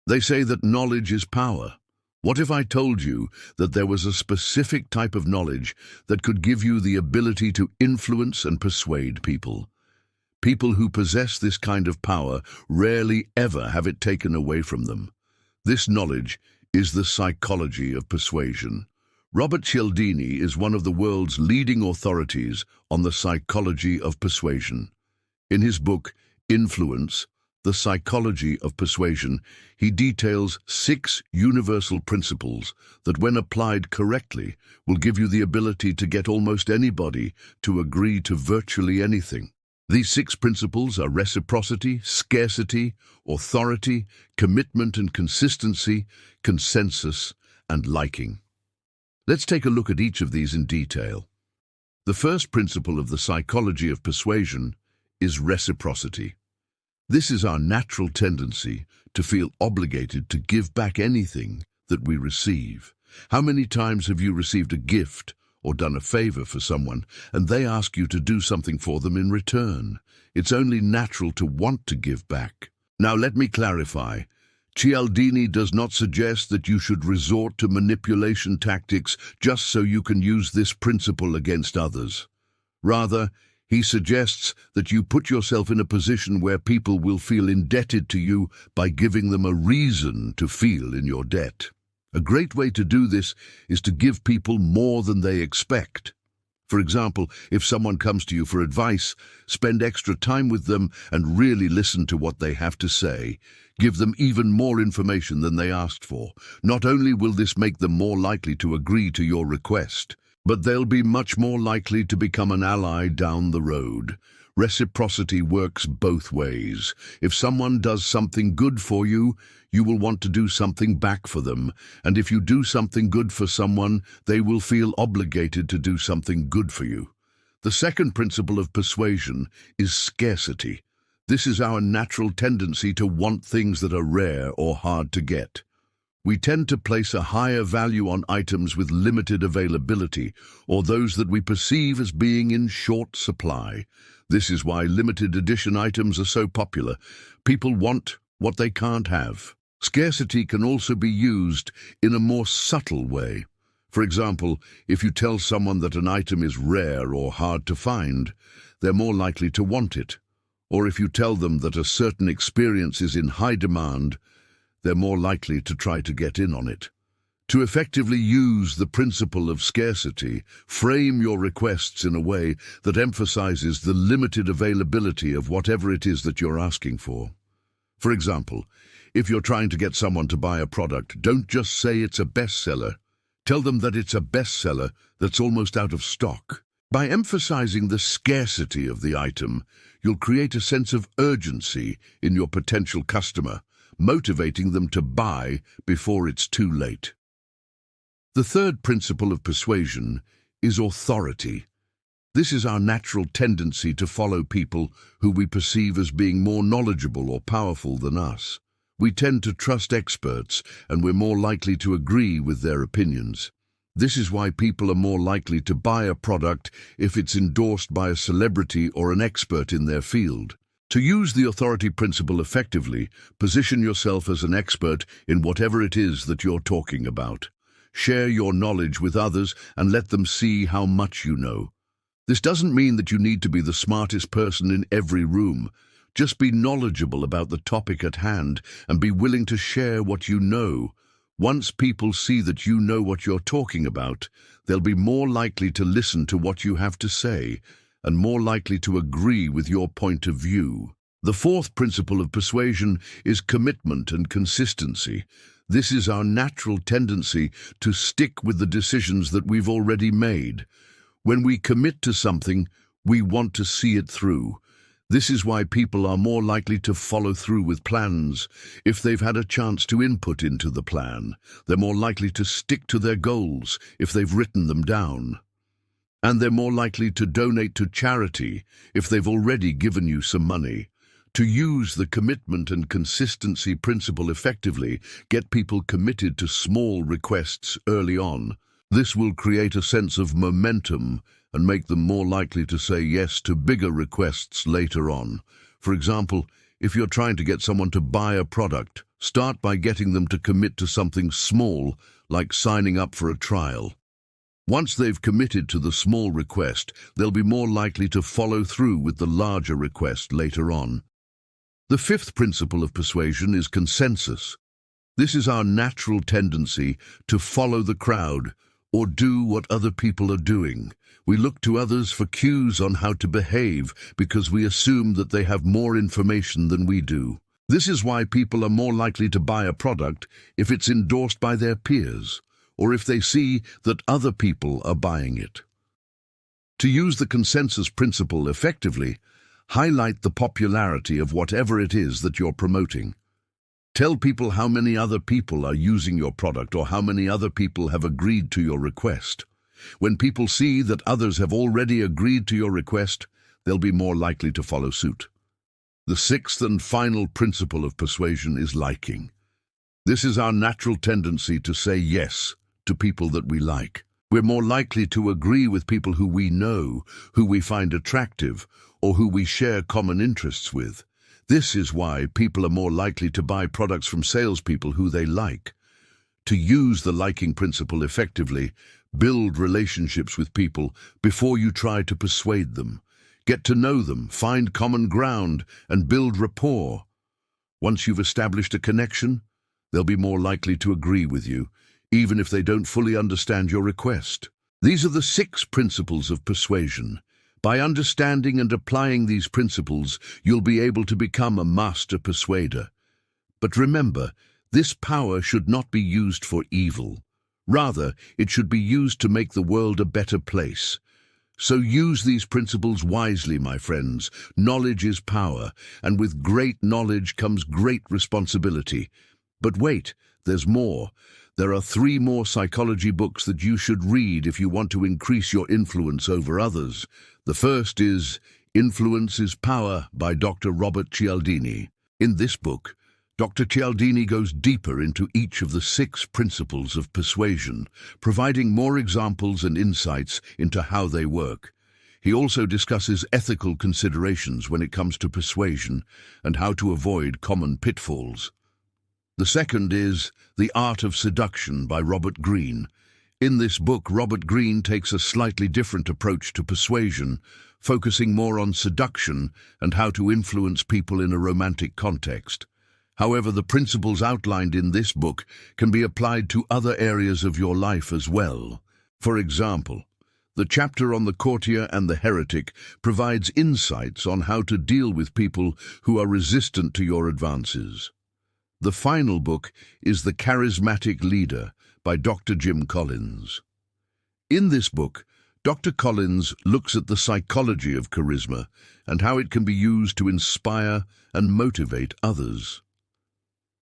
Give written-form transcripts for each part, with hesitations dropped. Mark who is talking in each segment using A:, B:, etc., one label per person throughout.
A: They say that knowledge is power. What if I told you that there was a specific type of knowledge that could give you the ability to influence and persuade people? People who possess this kind of power rarely ever have it taken away from them. This knowledge is the psychology of persuasion. Robert Cialdini is one of the world's leading authorities on the psychology of persuasion. In his book, Influence, The Psychology of Persuasion, he details 6 universal principles that, when applied correctly, will give you the ability to get almost anybody to agree to virtually anything. These 6 principles are reciprocity, scarcity, authority, commitment and consistency, consensus, and liking. Let's take a look at each of these in detail. The first principle of the psychology of persuasion is reciprocity. This is our natural tendency to feel obligated to give back anything that we receive. How many times have you received a gift or done a favor for someone and they ask you to do something for them in return? It's only natural to want to give back. Now let me clarify. Cialdini does not suggest that you should resort to manipulation tactics just so you can use this principle against others. Rather, he suggests that you put yourself in a position where people will feel indebted to you by giving them a reason to feel in your debt. A great way to do this is to give people more than they expect. For example, if someone comes to you for advice, spend extra time with them and really listen to what they have to say. Give them even more information than they asked for. Not only will this make them more likely to agree to your request, but they'll be much more likely to become an ally down the road. Reciprocity works both ways. If someone does something good for you, you will want to do something back for them. And if you do something good for someone, they will feel obligated to do something good for you. The second principle of persuasion is scarcity. This is our natural tendency to want things that are rare or hard to get. We tend to place a higher value on items with limited availability or those that we perceive as being in short supply. This is why limited edition items are so popular. People want what they can't have. Scarcity can also be used in a more subtle way. For example, if you tell someone that an item is rare or hard to find, they're more likely to want it. Or if you tell them that a certain experience is in high demand, they're more likely to try to get in on it. To effectively use the principle of scarcity, frame your requests in a way that emphasizes the limited availability of whatever it is that you're asking for. For example, if you're trying to get someone to buy a product, don't just say it's a bestseller. Tell them that it's a bestseller that's almost out of stock. By emphasizing the scarcity of the item, you'll create a sense of urgency in your potential customer, motivating them to buy before it's too late. The third principle of persuasion is authority. This is our natural tendency to follow people who we perceive as being more knowledgeable or powerful than us. We tend to trust experts, and we're more likely to agree with their opinions. This is why people are more likely to buy a product if it's endorsed by a celebrity or an expert in their field. To use the authority principle effectively, position yourself as an expert in whatever it is that you're talking about. Share your knowledge with others and let them see how much you know. This doesn't mean that you need to be the smartest person in every room. Just be knowledgeable about the topic at hand and be willing to share what you know. Once people see that you know what you're talking about, they'll be more likely to listen to what you have to say and more likely to agree with your point of view. The fourth principle of persuasion is commitment and consistency. This is our natural tendency to stick with the decisions that we've already made. When we commit to something, we want to see it through. This is why people are more likely to follow through with plans. If they've had a chance to input into the plan, they're more likely to stick to their goals if they've written them down. And they're more likely to donate to charity if they've already given you some money. To use the commitment and consistency principle effectively, get people committed to small requests early on. This will create a sense of momentum and make them more likely to say yes to bigger requests later on. For example, If you're trying to get someone to buy a product, start by getting them to commit to something small, like signing up for a trial. Once they've committed to the small request, they'll be more likely to follow through with the larger request later on. The fifth principle of persuasion is consensus. This is our natural tendency to follow the crowd or do what other people are doing. We look to others for cues on how to behave because we assume that they have more information than we do. This is why people are more likely to buy a product if it's endorsed by their peers, or if they see that other people are buying it. To use the consensus principle effectively, highlight the popularity of whatever it is that you're promoting. Tell people how many other people are using your product or how many other people have agreed to your request. When people see that others have already agreed to your request, they'll be more likely to follow suit. The sixth and final principle of persuasion is liking. This is our natural tendency to say yes to people that we like. We're more likely to agree with people who we know, who we find attractive, or who we share common interests with. This is why people are more likely to buy products from salespeople who they like. To use the liking principle effectively, build relationships with people before you try to persuade them. Get to know them, find common ground, and build rapport. Once you've established a connection, they'll be more likely to agree with you, even if they don't fully understand your request. These are the 6 principles of persuasion. By understanding and applying these principles, you'll be able to become a master persuader. But remember, this power should not be used for evil. Rather, it should be used to make the world a better place. So use these principles wisely, my friends. Knowledge is power, and with great knowledge comes great responsibility. But wait, there's more. There are 3 more psychology books that you should read if you want to increase your influence over others. The first is Influence is Power by Dr. Robert Cialdini. In this book, Dr. Cialdini goes deeper into each of the 6 principles of persuasion, providing more examples and insights into how they work. He also discusses ethical considerations when it comes to persuasion and how to avoid common pitfalls. The second is The Art of Seduction by Robert Greene. In this book, Robert Greene takes a slightly different approach to persuasion, focusing more on seduction and how to influence people in a romantic context. However, the principles outlined in this book can be applied to other areas of your life as well. For example, the chapter on the courtier and the heretic provides insights on how to deal with people who are resistant to your advances. The final book is The Charismatic Leader by Dr. Jim Collins. In this book, Dr. Collins looks at the psychology of charisma and how it can be used to inspire and motivate others.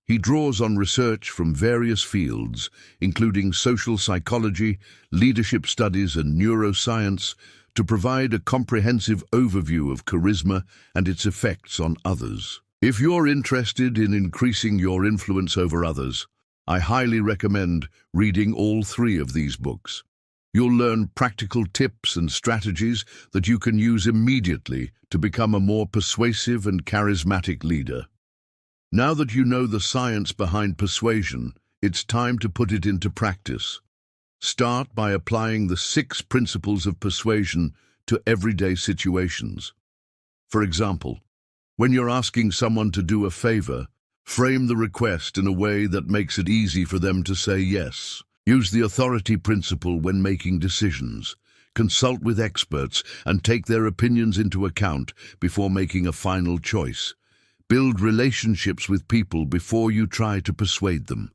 A: He draws on research from various fields, including social psychology, leadership studies, and neuroscience, to provide a comprehensive overview of charisma and its effects on others. If you're interested in increasing your influence over others, I highly recommend reading all 3 of these books. You'll learn practical tips and strategies that you can use immediately to become a more persuasive and charismatic leader. Now that you know the science behind persuasion, it's time to put it into practice. Start by applying the 6 principles of persuasion to everyday situations. For example, when you're asking someone to do a favor, frame the request in a way that makes it easy for them to say yes. Use the authority principle when making decisions. Consult with experts and take their opinions into account before making a final choice. Build relationships with people before you try to persuade them.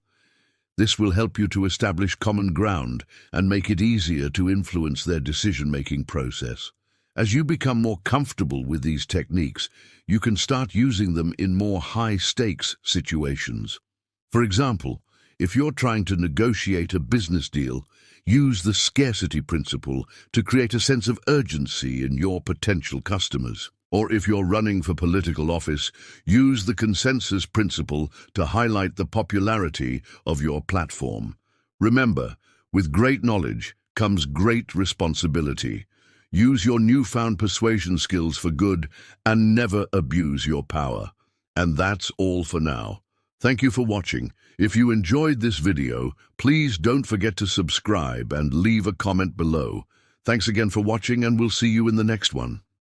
A: This will help you to establish common ground and make it easier to influence their decision-making process. As you become more comfortable with these techniques, you can start using them in more high-stakes situations. For example, if you're trying to negotiate a business deal, use the scarcity principle to create a sense of urgency in your potential customers. Or if you're running for political office, use the consensus principle to highlight the popularity of your platform. Remember, with great knowledge comes great responsibility. Use your newfound persuasion skills for good and never abuse your power. And that's all for now. Thank you for watching. If you enjoyed this video, please don't forget to subscribe and leave a comment below. Thanks again for watching, and we'll see you in the next one.